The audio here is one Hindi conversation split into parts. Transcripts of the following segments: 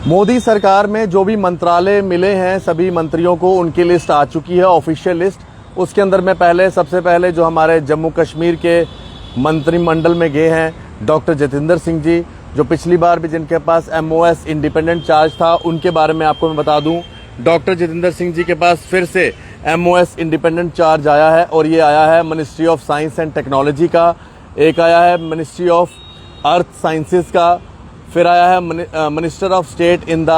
मोदी सरकार में जो भी मंत्रालय मिले हैं सभी मंत्रियों को उनकी लिस्ट आ चुकी है, ऑफिशियल लिस्ट। उसके अंदर में सबसे पहले जो हमारे जम्मू कश्मीर के मंत्रिमंडल में गए हैं डॉक्टर जितेंद्र सिंह जी, जो पिछली बार भी जिनके पास MOS इंडिपेंडेंट चार्ज था, उनके बारे में आपको मैं बता दूं। डॉक्टर जितेंद्र सिंह जी के पास फिर से MOS इंडिपेंडेंट चार्ज आया है और ये आया है ministry of science and technology का, एक आया है मिनिस्ट्री ऑफ अर्थ साइंसेज का, फिर आया है minister of state in the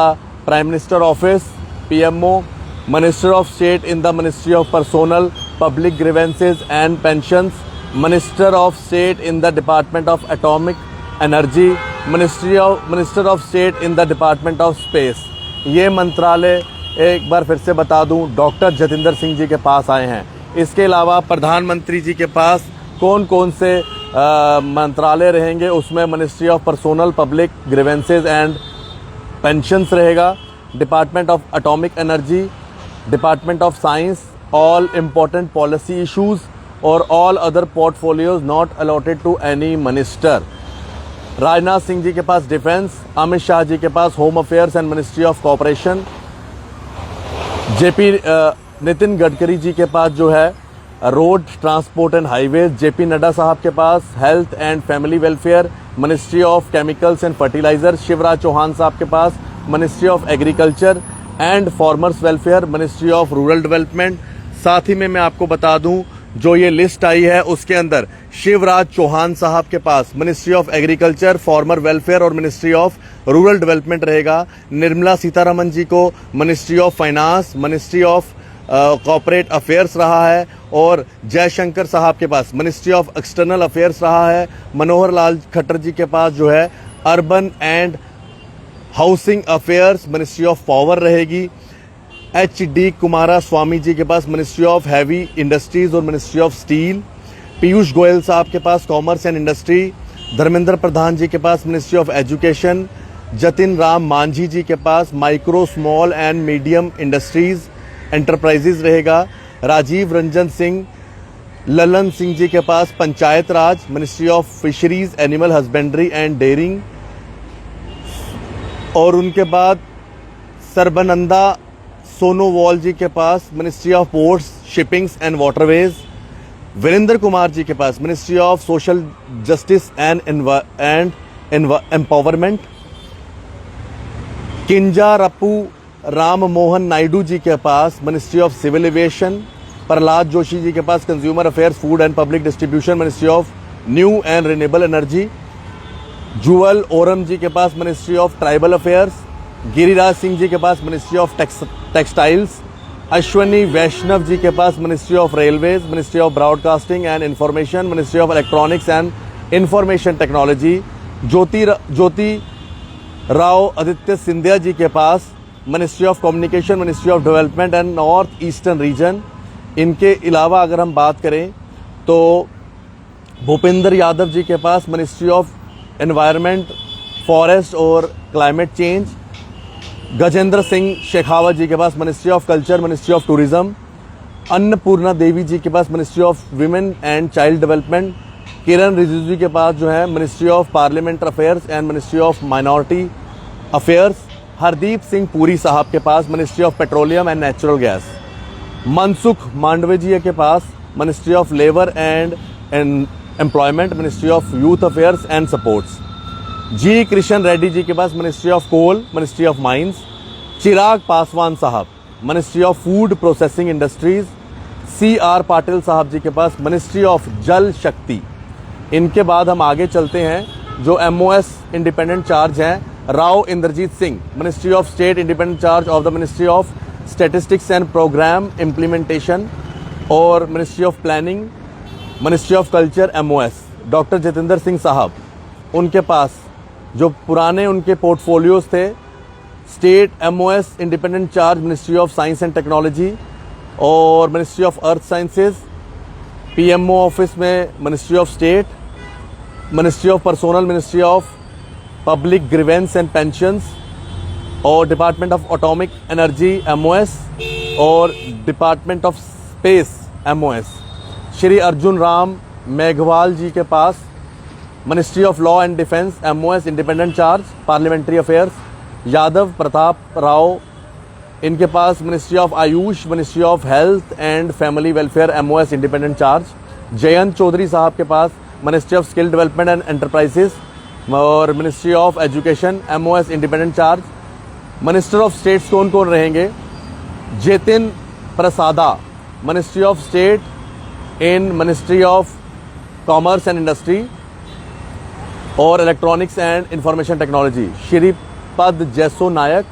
prime minister office PMO, minister of state in the ministry of personnel public grievances and pensions, minister of state in the department of atomic energy, minister of state in the department of space. ये मंत्रालय एक बार फिर से बता दूं डॉक्टर जितेंद्र सिंह जी के पास आए हैं। इसके अलावा प्रधानमंत्री जी के पास कौन कौन से मंत्रालय रहेंगे, उसमें ministry of personnel public grievances and pensions रहेगा, department of atomic energy, department of science, all important policy issues और all other portfolios not allotted to any minister. Rajnath Singh ji के पास डिफेंस, अमित शाह जी के पास home affairs and ministry of cooperation, Nitin Gadkari ji के पास जो है road transport and highways, JP Nadda साहब के पास health and family welfare, ministry of chemicals and fertiliser, Shivraj Chouhan साहब के पास ministry of agriculture and farmers welfare, ministry of rural development. साथ ही में मैं आपको बता दूं जो ये लिस्ट आई है उसके अंदर शिवराज चौहान साहब के पास ministry of agriculture, farmer welfare और मिनिस्ट्री ऑफ रूरल डेवलपमेंट रहेगा। निर्मला सीतारमन जी को ministry of finance, ministry of corporate affairs रहा है और जयशंकर साहब के पास मिनिस्ट्री ऑफ एक्सटर्नल अफेयर्स रहा है। मनोहर लाल खट्टर जी के पास जो है urban and housing affairs, ministry of power रहेगी। HD कुमारा स्वामी जी के पास मिनिस्ट्री ऑफ हैवी इंडस्ट्रीज और ministry of steel. Piyush Goyal साहब के पास commerce and industry. Dharmendra Pradhan ji के पास ministry of education. Jitan Ram Manjhi ji के पास micro small and medium industries enterprises रहेगा। राजीव रंजन सिंह, ललन सिंह जी के पास panchayat raj, ministry of fisheries, animal husbandry and dairying. और उनके बाद सर्बानंदा सोनोवाल जी के पास ministry of ports, shippings and waterways. Virendra Kumar ji के पास ministry of social justice and empowerment. Kinjarapu Ram Mohan Naidu ji के पास ministry of civil aviation. Pralhad Joshi ji के पास consumer affairs, food and public distribution, ministry of new and renewable energy. Jual Oram ji के पास ministry of tribal affairs. Giriraj Singh ji के पास ministry of textiles. Ashwini Vaishnaw ji के पास ministry of railways, ministry of broadcasting and information, ministry of electronics and information technology. Jyoti Rao Aditya Scindia ji के पास ministry of communication, ministry of development and north eastern region. इनके अलावा अगर हम बात करें तो भूपेंद्र यादव जी के पास मिनिस्ट्री ऑफ एनवायरनमेंट, फॉरेस्ट और क्लाइमेट चेंज। गजेंद्र सिंह शेखावत जी के पास ministry of culture, ministry of tourism. Annapurna Devi ji के पास ministry of women and child development. Kiren Rijiju ji के पास जो है ministry of parliamentary affairs and ministry of minority affairs. Hardeep Singh Puri साहब के पास ministry of petroleum and natural gas. Mansukh Mandaviya ji के पास ministry of labour and employment, ministry of youth affairs and sports. G Krishna Reddy ji के पास ministry of coal, ministry of mines. Chirag Paswan साहब ministry of food processing industries. CR Patil साहब जी के पास मिनिस्ट्री ऑफ जल शक्ति। इनके बाद हम आगे चलते हैं जो MOS इंडिपेंडेंट चार्ज हैं। Rao Inderjit Singh ministry of state independent charge of the ministry of statistics and programme implementation और ministry of planning, ministry of culture MOS। Doctor Jitendra Singh साहब, उनके पास जो पुराने उनके पोर्टफोलियोज थे, state MOS independent charge ministry of science and technology और ministry of earth sciences. PMO office में ministry of state, ministry of personnel, ministry of public grievance and pensions और department of atomic energy MOS और department of space MOS। Shri Arjun Ram Meghwal ji के पास ministry of law and defence MOS independent charge parliamentary affairs. Yadav Pratap Rao, इनके पास ministry of AYUSH, ministry of health and family welfare MOS independent charge. Jayant Chaudhary साहब के पास ministry of skill development and enterprises और ministry of education MOS independent charge. Minister of states कौन कौन रहेंगे? Jitin Prasada, ministry of state इन ministry of commerce and industry और electronics and information technology. Shripad Yesso Naik,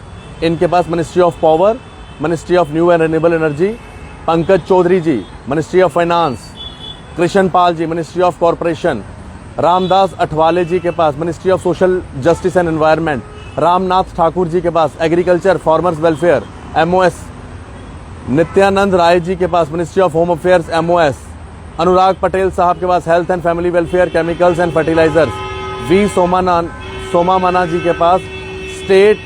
इनके पास ministry of power, ministry of new and renewable energy. Pankaj Chaudhary ji ministry of finance. Krishan Pal ji ministry of corporation. Ramdas Athawale ji के पास ministry of social justice and environment. Ramnath Thakur ji के पास agriculture farmers welfare MOS। Nityanand Rai ji के पास ministry of home affairs MOS। अनुराग पटेल साहब के पास health and family welfare, chemicals and fertilisers. V Somanna ji के पास स्टेट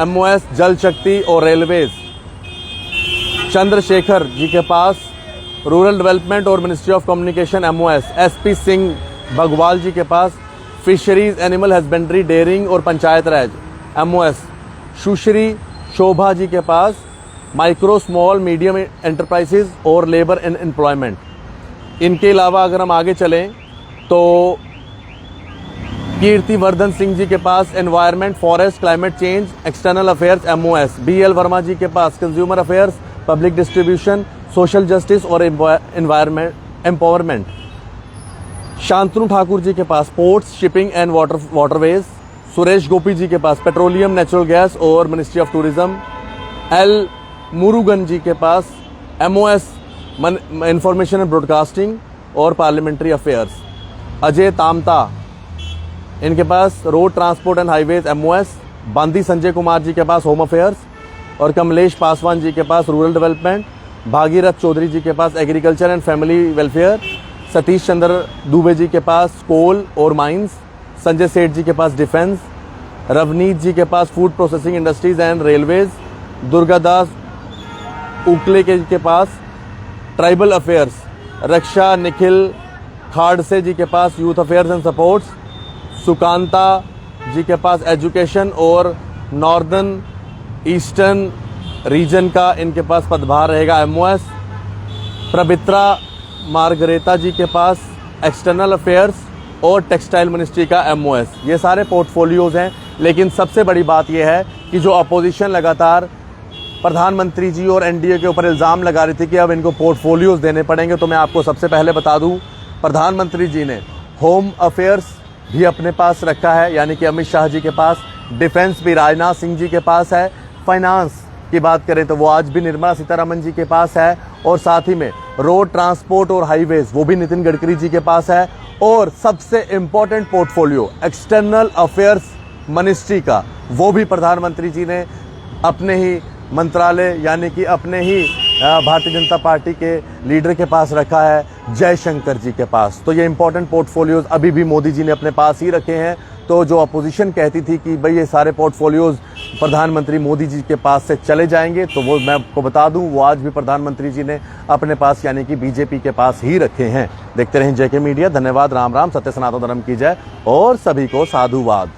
MOS जल शक्ति और रेलवेज। चंद्रशेखर जी के पास रूरल डेवलपमेंट और ministry of communication MOS। SP Singh Baghel ji के पास फिशरीज, एनिमल हस्बेंड्री, डेयरिंग और पंचायत राज MOS। सुश्री शोभा जी के पास माइक्रो स्मॉल मीडियम एंटरप्राइजेज और लेबर एंड एम्प्लॉयमेंट। इनके अलावा अगर हम आगे चलें तो कीर्तिवर्धन सिंह जी के पास environment, forest, climate change, external affairs MOS। BL Verma ji के पास consumer affairs, public distribution, social justice और एनवायरनमेंट एम्पावरमेंट। शांतनु ठाकुर जी के पास ports, shipping and waterways. Suresh Gopi ji के पास पेट्रोलियम, नेचुरल गैस और ministry of tourism. L Murugan ji के पास MOS इंफॉर्मेशन एंड ब्रॉडकास्टिंग और पार्लियामेंट्री अफेयर्स। अजय तामता, इनके पास road transport and highways MOS। Bandi Sanjay Kumar ji के पास होम अफेयर्स और कमलेश पासवान जी के पास रूरल डेवलपमेंट। भागीरथ चौधरी जी के पास agriculture and family welfare. Satish Chandra Dubey ji के पास कोल और माइंस। संजय सेठ जी के पास डिफेंस। रवनीत जी के पास food processing industries and railways. Durgadas Uikey के पास ट्राइबल अफेयर्स। रक्षा निखिल खाड़से जी के पास youth affairs and sports. Sukanta ji के पास एजुकेशन और नॉर्दर्न ईस्टर्न रीजन का इनके पास पदभार रहेगा MOS। प्रबित्रा मार्गरेता जी के पास एक्सटर्नल अफेयर्स और टेक्सटाइल मिनिस्ट्री का MOS। ये सारे पोर्टफोलियोज हैं, लेकिन सबसे बड़ी बात यह है कि जो अपोजिशन लगातार प्रधानमंत्री जी और NDA के ऊपर इल्ज़ाम लगा रही थी कि अब इनको पोर्टफोलियोज देने पड़ेंगे, तो मैं आपको सबसे पहले बता दूं, प्रधानमंत्री जी ने होम अफेयर्स भी अपने पास रखा है, यानी कि अमित शाह जी के पास। डिफेंस भी राजनाथ सिंह जी के पास है। फाइनेंस की बात करें तो वो आज भी निर्मला सीतारमण जी के पास है। और साथ ही में रोड ट्रांसपोर्ट और हाईवेज वो भी नितिन गडकरी जी के पास है। और सबसे important portfolio external affairs ministry का, वो भी प्रधानमंत्री जी ने अपने ही मंत्रालय यानी कि अपने ही भारतीय जनता पार्टी के लीडर के पास रखा है, जयशंकर जी के पास। तो ये इंपॉर्टेंट पोर्टफोलियोज अभी भी मोदी जी ने अपने पास ही रखे हैं। तो जो अपोजिशन कहती थी कि भाई ये सारे पोर्टफोलियोज प्रधानमंत्री मोदी जी के पास से चले जाएंगे, तो वो मैं आपको बता दूं, वो आज भी प्रधानमंत्री जी ने अपने पास यानी कि बीजेपी के पास ही रखे हैं। देखते रहें JK मीडिया। धन्यवाद। राम राम, सत्य सनातन धर्म की जय और सभी को साधुवाद।